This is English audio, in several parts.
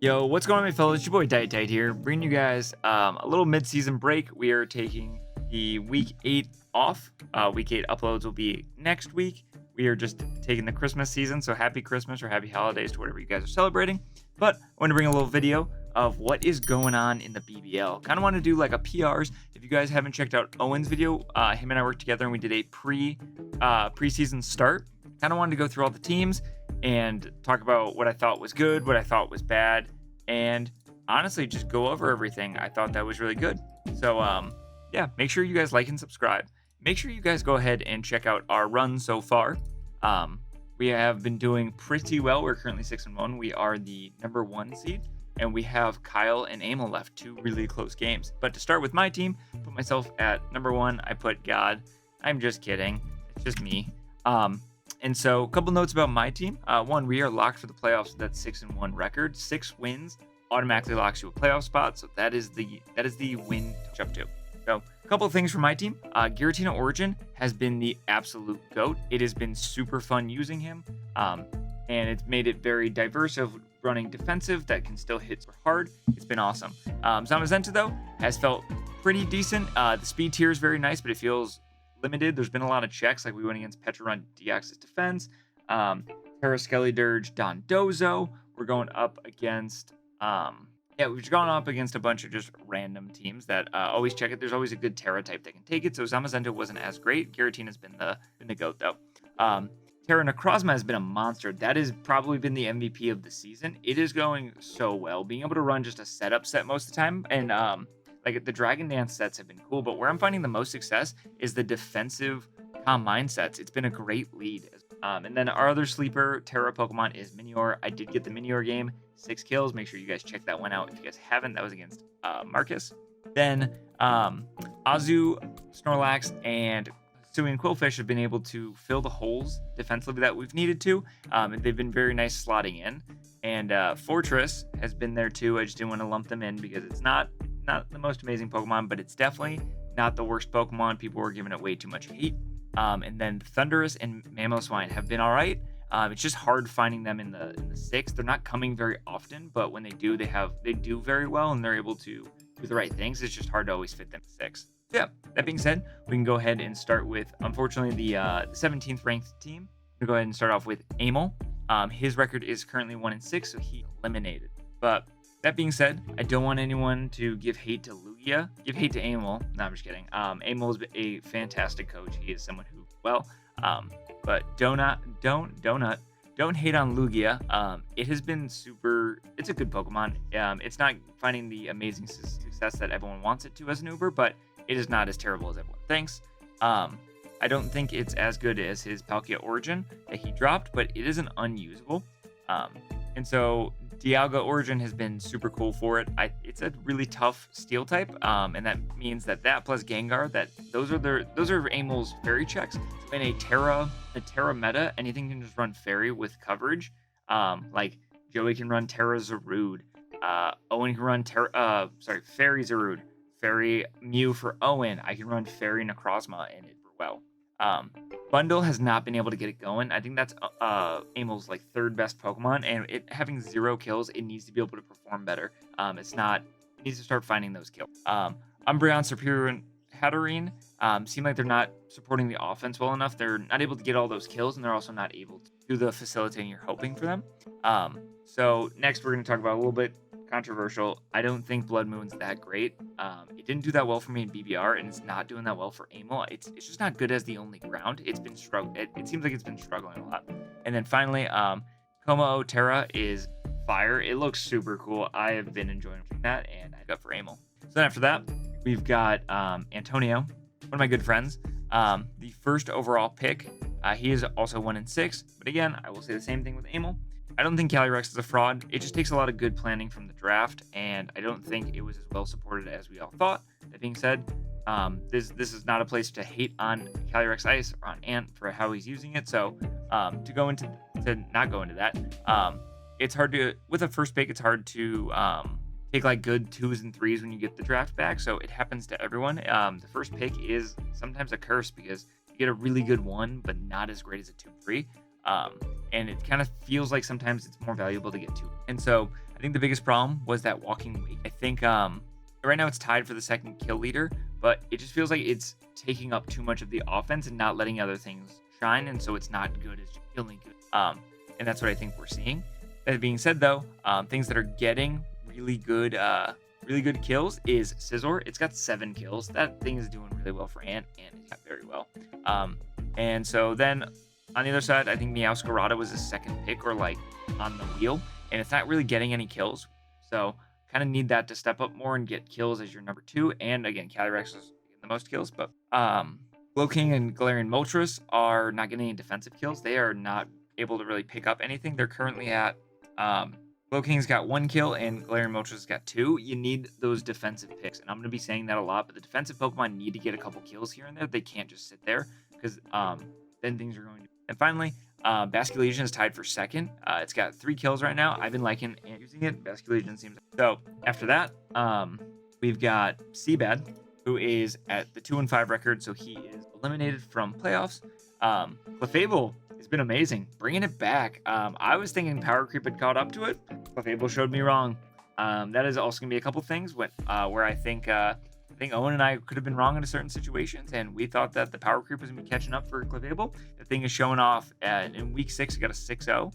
Yo, what's going on, my fellas? It's your boy DyeItTight here, bringing you guys a little mid-season break. We are taking the week 8 off. Week 8 uploads will be next week. We are just taking the Christmas season, so happy Christmas or happy holidays to whatever you guys are celebrating. But I want to bring a little video of what is going on in the BBL. Kind of want to do like a PRs. If you guys haven't checked out Owen's video, him and I worked together and we did a preseason start. Kind of wanted to go through all the teams and talk about what I thought was good, what I thought was bad, and honestly just go over everything. I thought that was really good. So yeah, make sure you guys like and subscribe. Make sure you guys go ahead and check out our run so far. We have been doing pretty well. We're currently 6-1. We are the number 1 seed, and we have Kyle and Emil left, 2 really close games. But to start with my team, put myself at number 1. I put God. I'm just kidding. It's just me. And so a couple notes about my team. One, we are locked for the playoffs with that 6-1 record. 6 wins automatically locks you a playoff spot. So that is the win to jump to. So a couple of things for my team. Giratina Origin has been the absolute GOAT. It has been super fun using him. And it's made it very diverse of running defensive that can still hit hard. It's been awesome. Zamazenta, though, has felt pretty decent. The speed tier is very nice, but it feels limited. There's been a lot of checks, like we went against Petrarun D-Axis Defense, Terra Skelly Dirge, Don Dozo. We're going up against, we've gone up against a bunch of just random teams that always check it. There's always a good Terra type that can take it. So Zamazenta wasn't as great. Giratina's been the GOAT, though. Terra Necrozma has been a monster. That has probably been the MVP of the season. It is going so well. Being able to run just a setup set most of the time, and like the Dragon Dance sets have been cool, but where I'm finding the most success is the defensive Calm Mind sets. It's been a great lead. And then our other sleeper Terra Pokemon is Minior. I did get the Minior game, 6 kills. Make sure you guys check that one out if you guys haven't. That was against Marcus. Then Azu, Snorlax, and Sui and Quillfish have been able to fill the holes defensively that we've needed to. And they've been very nice slotting in. And Fortress has been there too. I just didn't want to lump them in because it's not the most amazing Pokemon, but it's definitely not the worst Pokemon. People were giving it way too much hate. And then Thundurus and Mamoswine have been all right. It's just hard finding them in the 6. They're not coming very often, but when they do, they do very well, and they're able to do the right things. It's just hard to always fit them in 6. Yeah, that being said, we can go ahead and start with, unfortunately, the 17th ranked team. We'll go ahead and start off with Emil. His record is currently 1-6, so he eliminated. But that being said, I don't want anyone to give hate to Lugia. Give hate to Emil. No, I'm just kidding. Emil is a fantastic coach. He is someone who, but don't hate on Lugia. It has been super. It's a good Pokemon. It's not finding the amazing success that everyone wants it to as an Uber, but it is not as terrible as everyone thinks. I don't think it's as good as his Palkia Origin that he dropped, but it isn't unusable. And so Dialga Origin has been super cool for it. It's a really tough steel type, and that means that plus Gengar, those are Emil's fairy checks. So in a Terra meta, anything can just run fairy with coverage. Like Joey can run Terra Zarude. Owen can run Fairy Zarude. Fairy Mew for Owen. I can run Fairy Necrozma in it for well. Bundle has not been able to get it going. I think that's Emil's like 3rd best Pokemon, and it having 0 kills, it needs to be able to perform better. It needs to start finding those kills. Umbreon, Superior, and Hatterene seem like they're not supporting the offense well enough. They're not able to get all those kills, and they're also not able to do the facilitating you're hoping for them. So next we're going to talk about a little bit controversial. I don't think Blood Moon's that great. It didn't do that well for me in BBR, and it's not doing that well for Emil. It's just not good as the only ground. It's been it seems like it's been struggling a lot. And then finally, Como Terra is fire. It looks super cool. I have been enjoying that, and I got for Emil. So then after that, we've got Antonio, one of my good friends, the 1st overall pick. He is also 1-6, but again, I will say the same thing with Emil. I don't think Calyrex is a fraud. It just takes a lot of good planning from the draft, and I don't think it was as well supported as we all thought. That being said, this is not a place to hate on Calyrex Ice or on Ant for how he's using it. So to not go into that, it's hard to, with a first pick, it's hard to take like good 2s and 3s when you get the draft back. So it happens to everyone. The first pick is sometimes a curse because you get a really good 1, but not as great as a 2-3. And it kind of feels like sometimes it's more valuable to get 2. And so I think the biggest problem was that walking weight. I think right now it's tied for the second kill leader, but it just feels like it's taking up too much of the offense and not letting other things shine, and so it's not good as feeling good. And that's what I think we're seeing. That being said, though, things that are getting really good kills is Scizor. It's got 7 kills. That thing is doing really well for Ant, and it's got very well. And so then on the other side, I think Meowscarada was his second pick, or like on the wheel, and it's not really getting any kills. So kind of need that to step up more and get kills as your number 2. And again, Calyrex is getting the most kills, but Slowking and Galarian Moltres are not getting any defensive kills. They are not able to really pick up anything. They're currently at Slowking's got 1 kill and Galarian Moltres has got 2. You need those defensive picks, and I'm going to be saying that a lot, but the defensive Pokemon need to get a couple kills here and there. They can't just sit there, because then things are going to... And finally, Basculegion is tied for second. It's got 3 kills right now. I've been liking and using it. Basculegion seems... So after that, we've got Seabad, who is at the 2-5 record, so he is eliminated from playoffs. Clefable has been amazing, bringing it back. I was thinking Power Creep had caught up to it. Clefable showed me wrong. That is also gonna be a couple things where I think Owen and I could have been wrong in certain situations, and we thought that the Power Creep was gonna be catching up for Clefable. The thing is showing off in week 6. It got a 6-0.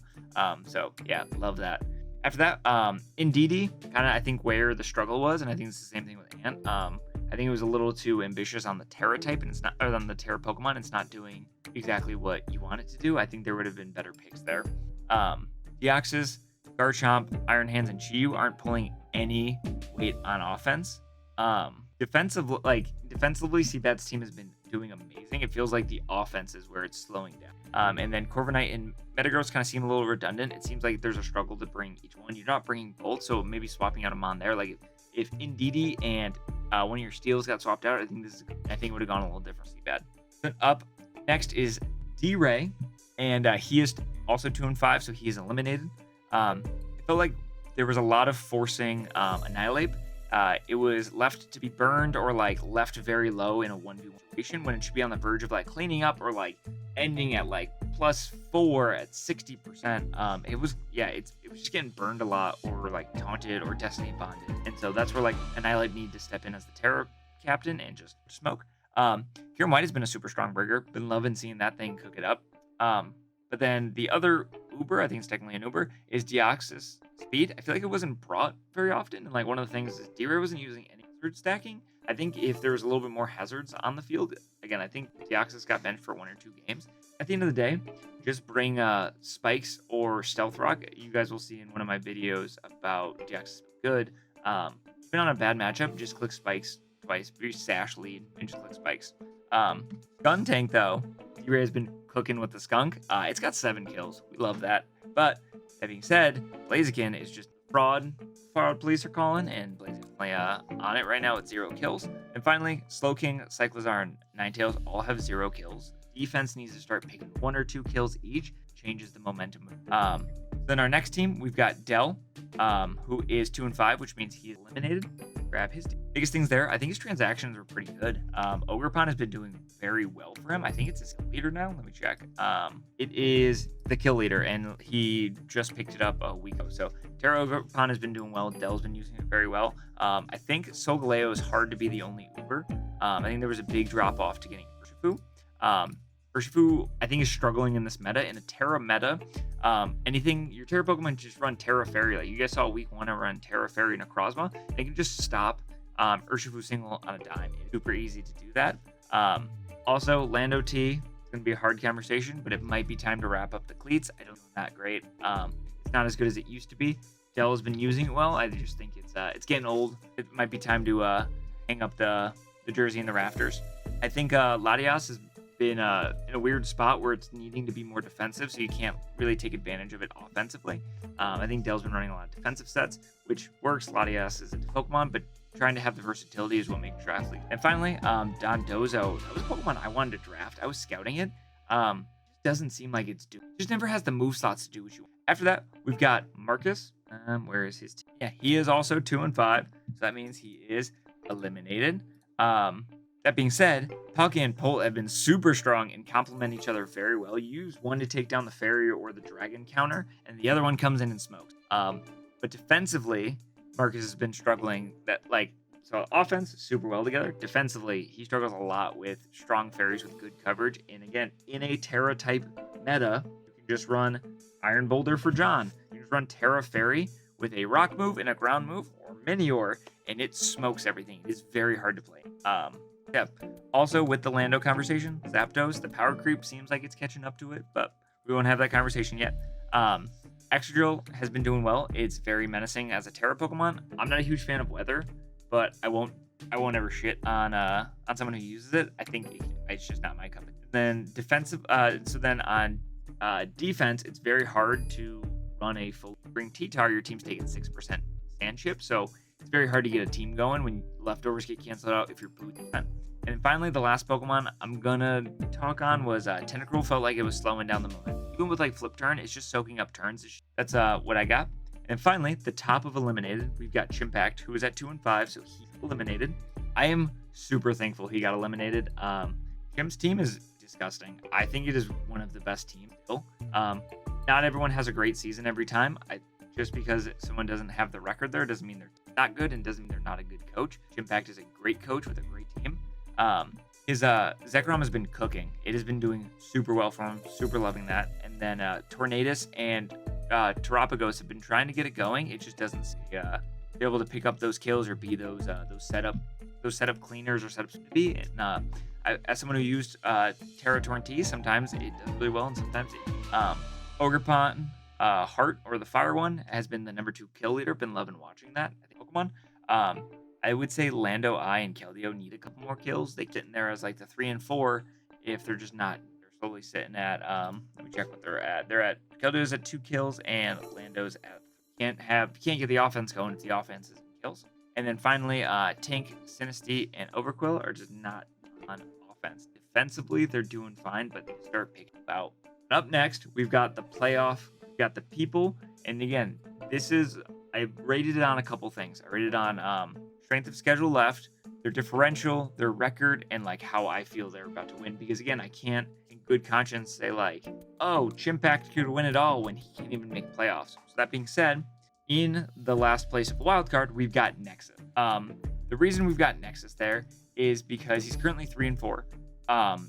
So yeah, love that. After that, Indeedee, kind of I think where the struggle was, and I think it's the same thing with Ant. I think it was a little too ambitious on the Terra type, and it's not, or on the Terra Pokemon. It's not doing exactly what you want it to do. I think there would have been better picks there. Deoxys, Garchomp, Iron Hands, and Chi-Yu aren't pulling any weight on offense. Defensively, Seabad's team has been doing amazing. It feels like the offense is where it's slowing down. And then Corviknight and Metagross kind of seem a little redundant. It seems like there's a struggle to bring each one. You're not bringing both, so maybe swapping out a Mon there. Like if Indeedee and one of your steals got swapped out, I think it would have gone a little different. Seabad. Then up next is D-Ray, and he is also 2-5, so he is eliminated. I felt like there was a lot of forcing Annihilate. It was left to be burned or like left very low in a 1v1 situation when it should be on the verge of like cleaning up or like ending at like +4 at 60%. It was just getting burned a lot, or like taunted or destiny bonded, and so that's where like Annihilate need to step in as the Terra captain and just smoke. Kyurem White has been a super strong burger. Been loving seeing that thing cook it up. But then the other Uber, I think it's technically an Uber, is Deoxys Speed. I feel like it wasn't brought very often, and like one of the things is D-Ray wasn't using any hazard stacking. I think if there was a little bit more hazards on the field, again, I think Deoxys got benched for 1 or 2 games. At the end of the day, just bring Spikes or Stealth Rock. You guys will see in one of my videos about Deoxys good. Been on a bad matchup, just click Spikes twice, be Sash lead, and just click Spikes. Gun Tank, though, D-Ray has been cooking with the Skunk. It's got 7 kills. We love that. But that being said, Blaziken is just fraud police are calling, and Blaziken on it right now at 0 kills. And finally, Slowking, Cyclizar, and Ninetales all have 0 kills. Defense needs to start picking 1 or 2 kills each, changes the momentum. Then our next team, we've got Dell, who is 2-5, which means he is eliminated. Grab his team. Biggest things there, I think his transactions were pretty good. Ogerpon has been doing very well for him. I think it's his kill leader now. Let me check. It is the kill leader, and he just picked it up a week ago. So Terra Ogerpon has been doing well. Dell's been using it very well. I think Solgaleo is hard to be the only Uber. I think there was a big drop off to getting Urshifu. Urshifu, I think, is struggling in this meta. In a Terra meta, your Terra Pokemon just run Terra Fairy. Like you guys saw week 1, I run Terra Fairy Necrozma. They can just stop Urshifu single on a dime. It's super easy to do that. Also, Lando T, it's going to be a hard conversation, but it might be time to wrap up the cleats. I don't know that great. It's not as good as it used to be. Dell has been using it well. I just think it's getting old. It might be time to hang up the jersey in the rafters. I think Latias has been in a weird spot where it's needing to be more defensive, so you can't really take advantage of it offensively. I think Dell's been running a lot of defensive sets, which works. Latias is a Pokemon, but trying to have the versatility is what makes draft league. And finally, Dondozo. That was a Pokemon I wanted to draft. I was scouting it. Doesn't seem like it's doing. Just never has the move slots to do what you want. After that, we've got Marcus. Where is his team? Yeah, he is also 2-5, so that means he is eliminated. That being said, Palkia and Polt have been super strong and complement each other very well. You use one to take down the fairy or the dragon counter, and the other one comes in and smokes. But defensively, Marcus has been struggling. So offense, super well together. Defensively, he struggles a lot with strong fairies with good coverage. And again, in a Terra type meta, you can just run Iron Boulder for John. You just run Terra Fairy with a rock move and a ground move, or Minior, and it smokes everything. It is very hard to play. Yeah. Also, with the Lando conversation, Zapdos, the power creep seems like it's catching up to it, but we won't have that conversation yet. Excadrill has been doing well. It's very menacing as a Terra Pokemon. I'm not a huge fan of Weather, but I won't ever shit on someone who uses it. I think it's just not my cup. Then defensive. So then on defense, it's very hard to run a full bring T-Tar. Your team's taking 6% sand chip, so it's very hard to get a team going when leftovers get canceled out if you're blue defense. And then finally, the last Pokemon I'm gonna talk on was Tentacruel. Felt like it was slowing down the moment. Even with like Flip Turn, it's just soaking up turns. That's what I got. And finally, the top of eliminated, we've got Chimpact, who is at 2-5, so he's eliminated. I am super thankful he got eliminated. Chimp's team is disgusting. I think it is one of the best teams still. Not everyone has a great season every time. Just because someone doesn't have the record there doesn't mean they're not good and doesn't mean they're not a good coach. Chimpact is a great coach with a great team. His Zekrom has been cooking. It has been doing super well for him. Super loving that. And then Tornadus and Terapagos have been trying to get it going. It just doesn't be able to pick up those kills or be those setup cleaners or setups to be. And as someone who used Terra Torrentee, sometimes it does really well and sometimes it Ogerpon Heart, or the fire one, has been the number 2 kill leader. Been loving watching that. I think Pokemon. I would say Lando, and Keldeo need a couple more kills. They sit in there as like the 3 and 4 if they're just not. They're slowly sitting at. Let me check what they're at. Keldeo's at 2 kills and Lando's at. Can't get the offense going if the offense isn't kills. And then finally, Tank, Sinistea, and Overquill are just not on offense. Defensively, they're doing fine, but they start picking out. Up next, we've got the playoff. We've got the people, and again, I rated it on a couple things. I rated on strength of schedule left, their differential, their record, and like how I feel they're about to win. Because again, I can't in good conscience say like, oh, Chimpact could win it all when he can't even make playoffs. So that being said, in the last place of Wildcard, we've got Nexus. The reason we've got Nexus there is because he's currently 3 and 4.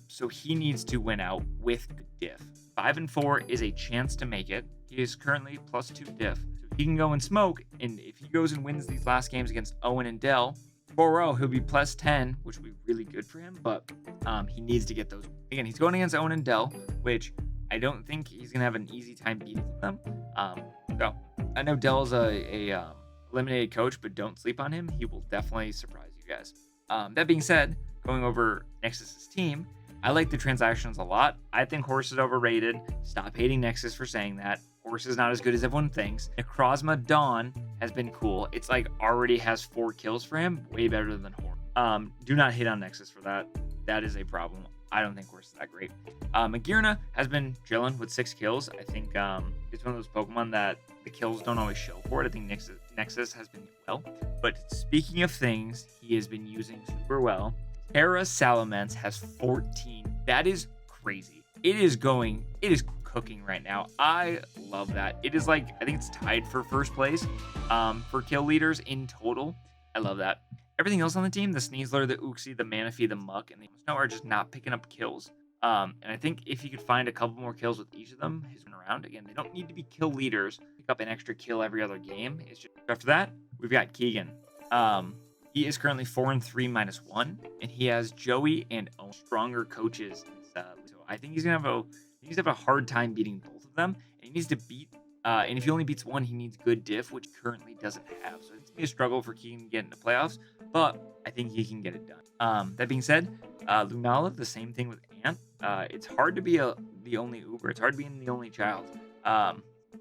So he needs to win out with good diff. 5 and 4 is a chance to make it. He is currently +2 diff. So he can go and smoke, and if he goes and wins these last games against Owen and Dell, 4-0, he'll be +10, which will be really good for him, but he needs to get those. Again, he's going against Owen and Dell, which I don't think he's going to have an easy time beating them. So I know Dell's a eliminated coach, but don't sleep on him. He will definitely surprise you guys. That being said, going over Nexus's team, I like the transactions a lot. I think Horse is overrated. Stop hating Nexus for saying that. Horse is not as good as everyone thinks. Necrozma Dawn has been cool. It's like already has 4 kills for him. Way better than Horse. Do not hate on Nexus for that. That is a problem. I don't think Horse is that great. Magearna has been chilling with 6 kills. I think it's one of those Pokemon that the kills don't always show for it. I think Nexus has been well. But speaking of things he has been using super well, Terra Salamence has 14. That is crazy. It is cooking right now. I love that. It is like, I think it's tied for first place for kill leaders in total. I love that. Everything else on the team, the Sneasler, the Uxie, the Manaphy, the Muck, and the Snow are just not picking up kills. And I think if you could find a couple more kills with each of them, he's been around. Again, they don't need to be kill leaders. Pick up an extra kill every other game. It's just after that, we've got Keegan. He is currently 4 and 3 -1, and he has Joey and stronger coaches. So I think he's gonna have a hard time beating both of them. And he needs to beat. And if he only beats one, he needs good diff, which currently doesn't have. So it's gonna be a struggle for Keegan to get into playoffs, but I think he can get it done. That being said, Lunala, the same thing with Ant. It's hard to be the only Uber. It's hard being the only child.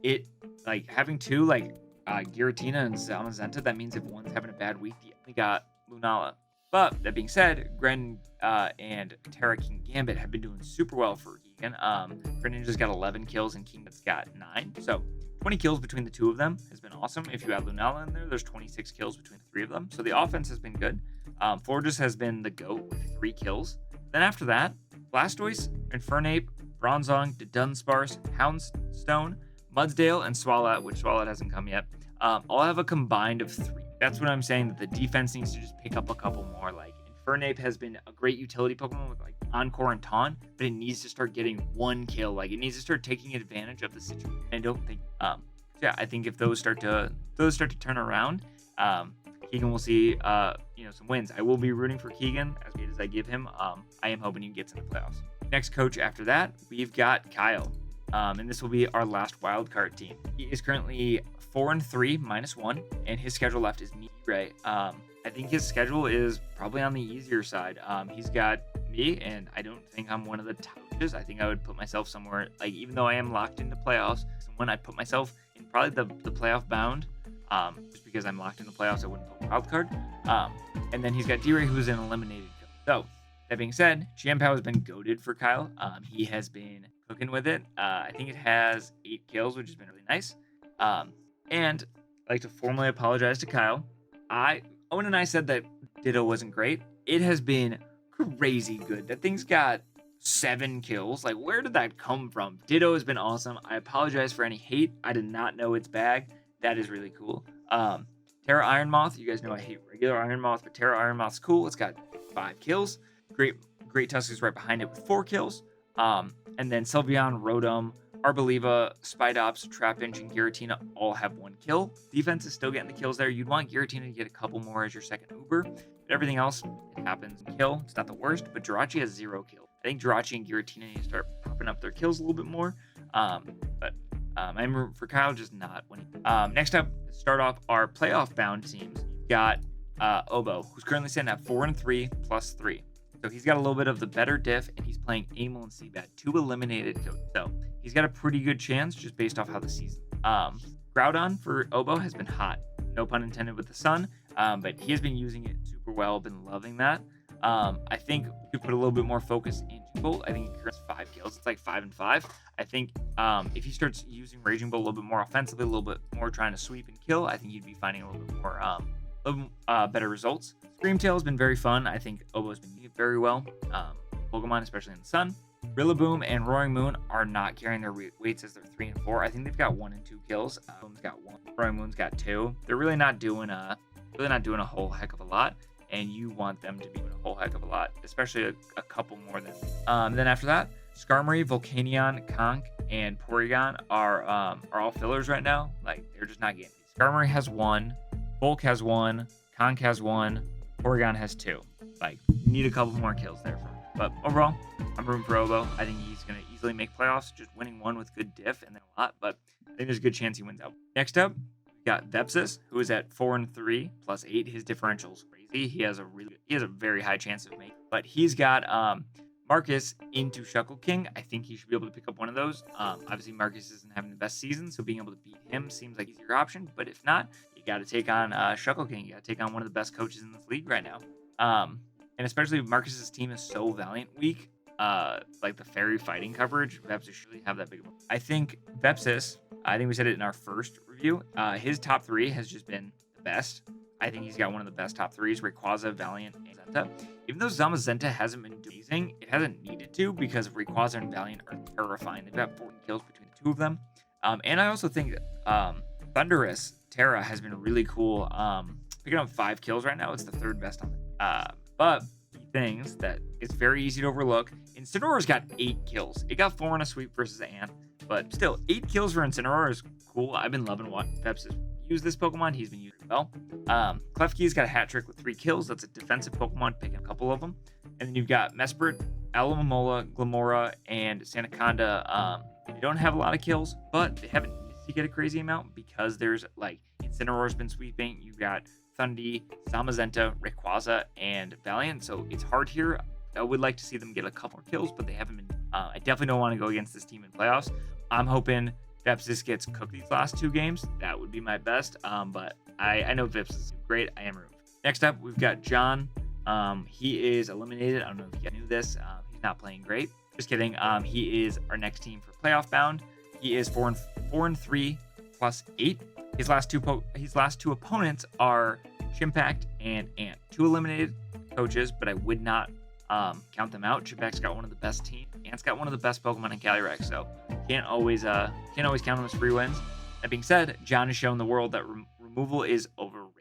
It like having 2 like Giratina and Zamazenta. That means if one's having a bad week, you only got Lunala. But that being said, Gren and Terra King Gambit have been doing super well for Keegan. Greninja's got 11 kills and King's got 9. So 20 kills between the 2 of them has been awesome. If you add Lunala in there, there's 26 kills between the 3 of them. So the offense has been good. Forges has been the GOAT with 3 kills. Then after that, Blastoise, Infernape, Bronzong, Dunsparce, Houndstone, Mudsdale, and Swalot, which Swalot hasn't come yet. I'll have a combined of 3. That's what I'm saying, that the defense needs to just pick up a couple more. Like, Infernape has been a great utility Pokemon with like Encore and Taunt, but it needs to start getting 1 kill. Like, it needs to start taking advantage of the situation. I don't think, I think if those start to turn around, Keegan will see, some wins. I will be rooting for Keegan as good as I give him. I am hoping he gets in the playoffs. Next coach after that, we've got Kyle. And this will be our last wildcard team. He is currently 4-3 -1, and his schedule left is me, Ray. I think his schedule is probably on the easier side. He's got me, and I don't think I'm one of the touches. I think I would put myself somewhere, like, even though I am locked into playoffs, when I put myself in probably the playoff bound, just because I'm locked in the playoffs, I wouldn't put wildcard. And then he's got D-Ray, who's an eliminated coach. So, that being said, GM Pow has been goated for Kyle. He has been cooking with it. I think it has 8 kills, which has been really nice. And I'd like to formally apologize to Kyle. Owen and I said that Ditto wasn't great. It has been crazy good. That thing's got 7 kills. Like, where did that come from? Ditto has been awesome. I apologize for any hate. I did not know its bag. That is really cool. Terra Iron Moth. You guys know I hate regular Iron Moth, but Terra Iron Moth's cool. It's got 5 kills. Great Tusk is right behind it with 4 kills. And then Sylveon, Rotom, Arboliva, Spidops, Trapinch, and Giratina all have 1 kill. Defense is still getting the kills there. You'd want Giratina to get a couple more as your second Uber. But everything else, it happens. Kill, it's not the worst, but Jirachi has 0 kills. I think Jirachi and Giratina need to start popping up their kills a little bit more. But I'm rooting for Kyle, just not winning. Next up, start off our playoff-bound teams. You've got Obo, who's currently sitting at 4-3 +3. So he's got a little bit of the better diff, and he's playing Amel and Seabat, 2 eliminated coaches. So he's got a pretty good chance just based off how the season. Groudon for Obo has been hot. No pun intended with the sun, but he has been using it super well. Been loving that. I think we could put a little bit more focus into Bolt. I think he currently has 5 kills. It's like 5-5. I think if he starts using Raging Bolt a little bit more offensively, a little bit more trying to sweep and kill, I think he'd be finding a little bit more better results. Screamtail has been very fun. I think Obo's been using it very well. Pokemon, especially in the sun. Rillaboom and Roaring Moon are not carrying their weights as they're 3 and 4. I think they've got 1 and 2 kills. Boom's got 1. Roaring Moon's got 2. They're really not doing a whole heck of a lot, and you want them to be doing a whole heck of a lot, especially a couple more than. Then after that, Skarmory, Volcanion, Conch, and Porygon are all fillers right now. Like, they're just not getting. Skarmory has 1, Volk has 1, Conch has 1, Porygon has 2. Like, you need a couple more kills there for him. But overall, I'm rooting for Obo. I think he's going to easily make playoffs, just winning 1 with good diff and then a lot. But I think there's a good chance he wins out. Next up, we got Vepsis, who is at 4-3 +8. His differential's crazy. He has a very high chance of making. But he's got Marcus into Shuckle King. I think he should be able to pick up one of those. Obviously, Marcus isn't having the best season, so being able to beat him seems like easier option. But if not, you got to take on Shuckle King. You got to take on one of the best coaches in this league right now. And especially if Marcus's team is so Valiant weak, like the fairy fighting coverage, Vepsis should really have that big of a. I think Vepsis, I think we said it in our first review, his top 3 has just been the best. I think he's got one of the best top 3s, Rayquaza, Valiant, and Zenta. Even though Zamazenta hasn't been amazing, it hasn't needed to because Rayquaza and Valiant are terrifying. They've got 14 kills between the 2 of them. And I also think that Thundurus Terra has been really cool. Picking up 5 kills right now. It's the 3rd best on the but things that it's very easy to overlook. Incineroar's got 8 kills. It got 4 on a sweep versus Ant, but still 8 kills for Incineroar is cool. I've been loving what Peps has used this Pokemon. He's been using it well. Klefki's got a hat trick with 3 kills. That's a defensive Pokemon, picking a couple of them. And then you've got Mesprit, Alomomola, Glamora, and Sandaconda. They don't have a lot of kills, but they haven't needed to get a crazy amount because there's like Incineroar's been sweeping. You've got Thundy, Zamazenta, Rayquaza, and Valiant. So it's hard here. I would like to see them get a couple more kills, but they haven't been. I definitely don't want to go against this team in playoffs. I'm hoping Vepsis gets cooked these last 2 games. That would be my best. But I know Vepsis is great. I am rooting. Next up, we've got John. He is eliminated. I don't know if you guys knew this. He's not playing great. Just kidding. He is our next team for playoff bound. He is 4-3 +8. His last two opponents are Chimpact and Ant. 2 eliminated coaches, but I would not count them out. Chimpact's got one of the best teams. Ant's got one of the best Pokemon in Calyrex, so can't always count them as free wins. That being said, John has shown the world that removal is overrated.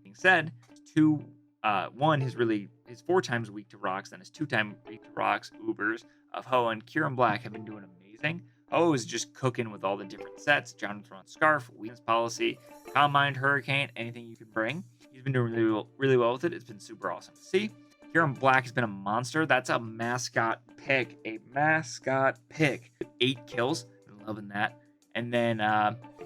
Being said, his 4 times weak to rocks, then his 2 time weak to rocks, Ubers of Ho and Kieran Black have been doing amazing. Ho is just cooking with all the different sets. John Thron Scarf, Weakness Policy, Calm Mind, Hurricane, anything you can bring. He's been doing really well with it. It's been super awesome to see. Kieran Black has been a monster. That's a mascot pick. A mascot pick. 8 kills. Been loving that. And then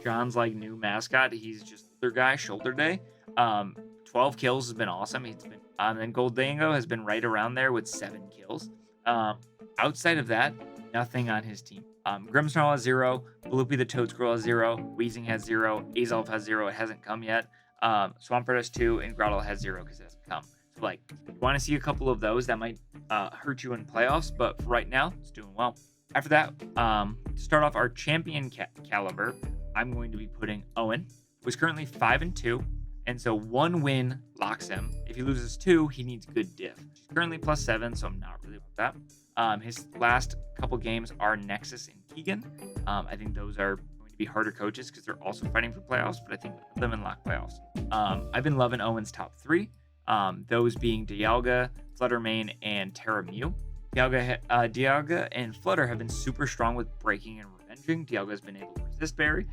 John's like new mascot. He's just their guy, Shoulder Day. 12 kills has been awesome. He's been then Gold Dango has been right around there with 7 kills. Outside of that, nothing on his team. Grimmsnarl has 0. Bloopy the Toad Squirrel has 0. Wheezing has 0. Azolf has 0. It hasn't come yet. Swampert has 2, and Grottle has 0 because it hasn't come. So, like, you want to see a couple of those that might hurt you in playoffs, but for right now, it's doing well. After that, to start off our champion caliber, I'm going to be putting Owen, who is currently 5-2, and so 1 win locks him. If he loses 2, he needs good diff. He's currently +7, so I'm not really with that. His last couple games are Nexus and Keegan. I think those are going to be harder coaches because they're also fighting for playoffs, but I think them in lock playoffs. I've been loving Owen's top 3, those being Dialga, Fluttermane, and Terra Mew. Dialga and Flutter have been super strong with breaking and revenging. Dialga has been able to resist Berry.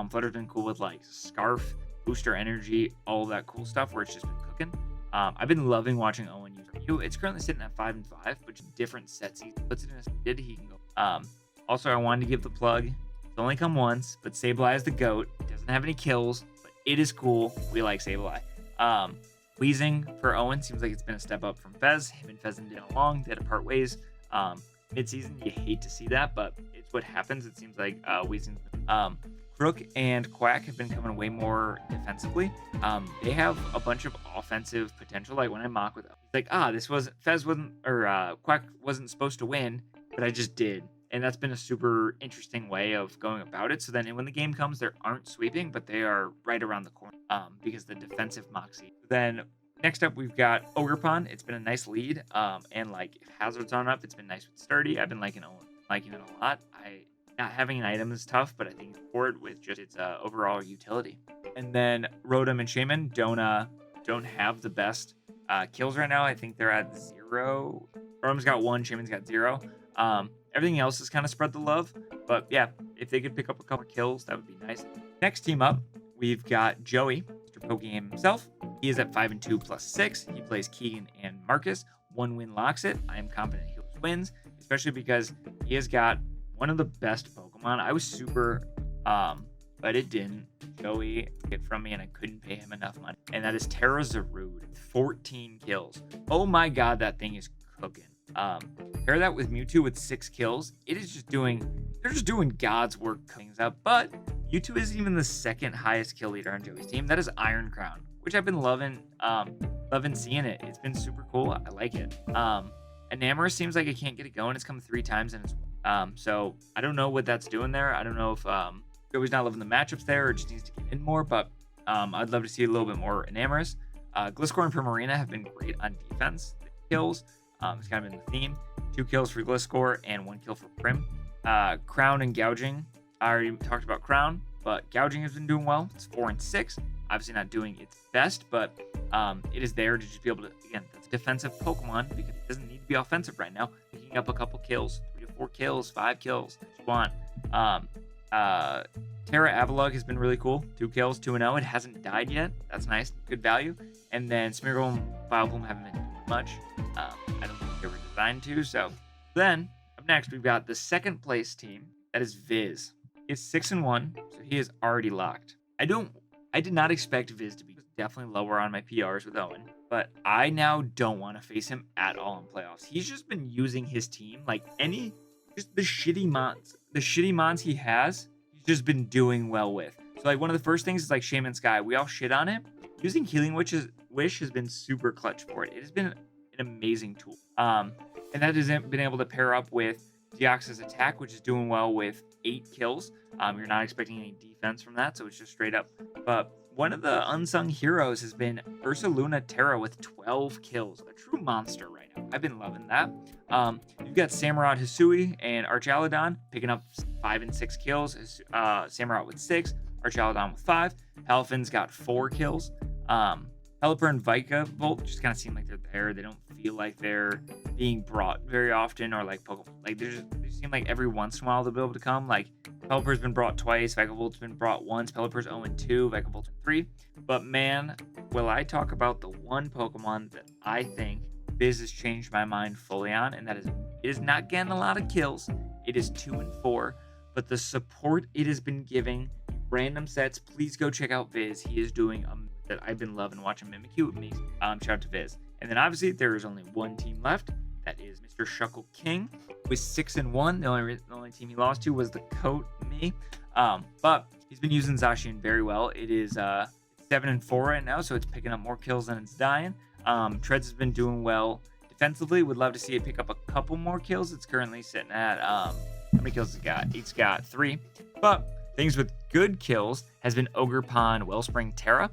Flutter's been cool with like Scarf, Booster Energy, all that cool stuff where it's just been cooking. I've been loving watching Owen use Mew. It's currently sitting at 5-5, but just different sets he puts it in a speed, he can go. Also, I wanted to give the plug. It's only come once, but Sableye is the GOAT. It doesn't have any kills, but it is cool. We like Sableye. Wheezing for Owen seems like it's been a step up from Fez. Him and Fez didn't get along. They had to part ways. Mid-season, you hate to see that, but it's what happens. It seems like Wheezing. Crook and Quack have been coming way more defensively. They have a bunch of offensive potential. Like when I mock with them, it's like, Quack wasn't supposed to win, but I just did. And that's been a super interesting way of going about it. So then when the game comes, they aren't sweeping, but they are right around the corner because the defensive moxie. Then next up, we've got Ogerpon. It's been a nice lead. And like if Hazard's on up, it's been nice with Sturdy. I've been liking it a lot. Not having an item is tough, but I think for it with just its overall utility. And then Rotom and Shaman don't have the best kills right now. I think they're at 0. Rotom's got 1, Shaman's got 0. Everything else is kind of spread the love, but yeah, if they could pick up a couple kills, that would be nice. Next team up, we've got Joey, Mr. Pokegame himself. He is at 5-2 +6. He plays Keegan and Marcus. 1 win locks it. I am confident he wins, especially because he has got one of the best Pokemon. I was super, but it didn't. Joey get from me, and I couldn't pay him enough money. And that is Terra Zarude, 14 kills. Oh my god, that thing is cooking. Pair that with Mewtwo with 6 kills. They're just doing God's work things up. But Mewtwo isn't even the second highest kill leader on Joey's team. That is Iron Crown, which I've been loving seeing it. It's been super cool. I like it. Enamorus seems like it can't get it going. It's come 3 times and it's so I don't know what that's doing there. I don't know if Joey's not loving the matchups there or just needs to get in more, but I'd love to see a little bit more Enamorus. Gliscor and Primarina have been great on defense. The kills, it's kind of been the theme. 2 kills for Gliscor and 1 kill for Prim. Crown and Gouging. I already talked about Crown, but Gouging has been doing well. It's 4 and 6. Obviously not doing its best, but it is there to just be able to, again, that's a defensive Pokemon because it doesn't need to be offensive right now. Picking up a couple kills, 3 to 4 kills, 5 kills, if you want. Terra Avalugg has been really cool. 2 kills, 2-0. It hasn't died yet. That's nice. Good value. And then Smeargle and Vileplume haven't been doing much. I don't think they were designed to. So then, up next, we've got the second place team. That is Viz. He is 6-1, so he is already locked. I did not expect Viz to be definitely lower on my PRs with Owen, but I now don't want to face him at all in playoffs. He's just been using his team like just the shitty mons he has, he's just been doing well with. So like one of the first things is like Shaman Sky. We all shit on it. Using Healing Wish has been super clutch for it. It has been an amazing tool. And that has been able to pair up with Deoxys Attack, which is doing well with 8 kills. You're not expecting any defense from that, so it's just straight up. But one of the unsung heroes has been Ursaluna Terra with 12 kills. A true monster right now. I've been loving that. You've got Samurott Hisui and Archaludon picking up 5 and 6 kills. Samurott with 6. Archaludon with 5. Palafin's got 4 kills. Pelipper and Vikavolt just kind of seem like they're there. They don't feel like they're being brought very often, or like they seem like every once in a while they'll be able to come. Like Pelipper's been brought twice, Vikavolt's been brought once, Pelipper's 0-2, Vikavolt's 3. But man, will I talk about the one Pokemon that I think Viz has changed my mind fully on, and that is, it is not getting a lot of kills. It is 2 and 4, but the support it has been giving, random sets. Please go check out Viz. He is doing that I've been loving watching Mimikyu with me. Shout out to Viz. And then obviously there is only one team left. That is Mr. Shuckle King with 6 and 1. The only team he lost to was the Coat me. But he's been using Zacian very well. It is 7 and 4 right now, so it's picking up more kills than it's dying. Treads has been doing well defensively. Would love to see it pick up a couple more kills. It's currently sitting at how many kills it got? It's got 3. But things with good kills has been Ogerpon, Wellspring, Terra.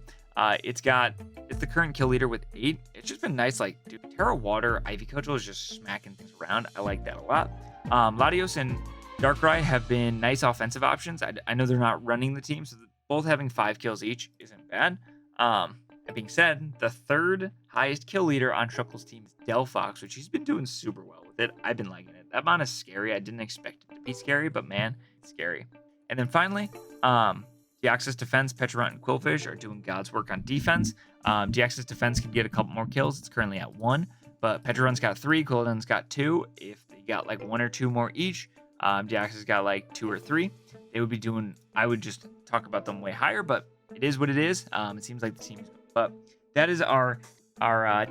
It's the current kill leader with 8. It's just been nice. Like, dude, Terra Water, Ivy Cudgel is just smacking things around. I like that a lot. Latios and Darkrai have been nice offensive options. I know they're not running the team, so both having 5 kills each isn't bad. That being said, the third highest kill leader on Shuckle's team is Delphox, which he's been doing super well with it. I've been liking it. That mon is scary. I didn't expect it to be scary, but man, it's scary. And then finally, Deoxys Defense, Petrarunt, and Quillfish are doing God's work on defense. Deoxys Defense can get a couple more kills. It's currently at 1, but Petrarunt's got 3, Quillon's got 2. If they got like 1 or 2 more each, Deoxys got like 2 or 3. They would be doing, I would just talk about them way higher, but it is what it is. It seems like the team is, but that is our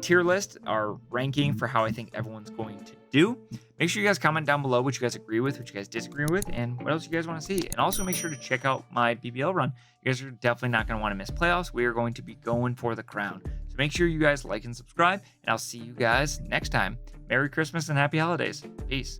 tier list, our ranking for how I think everyone's going to do. Make sure you guys comment down below what you guys agree with, what you guys disagree with, and what else you guys want to see. And also make sure to check out my BBL run. You guys are definitely not going to want to miss playoffs. We are going to be going for the crown. So make sure you guys like and subscribe, and I'll see you guys next time. Merry Christmas and happy holidays. Peace.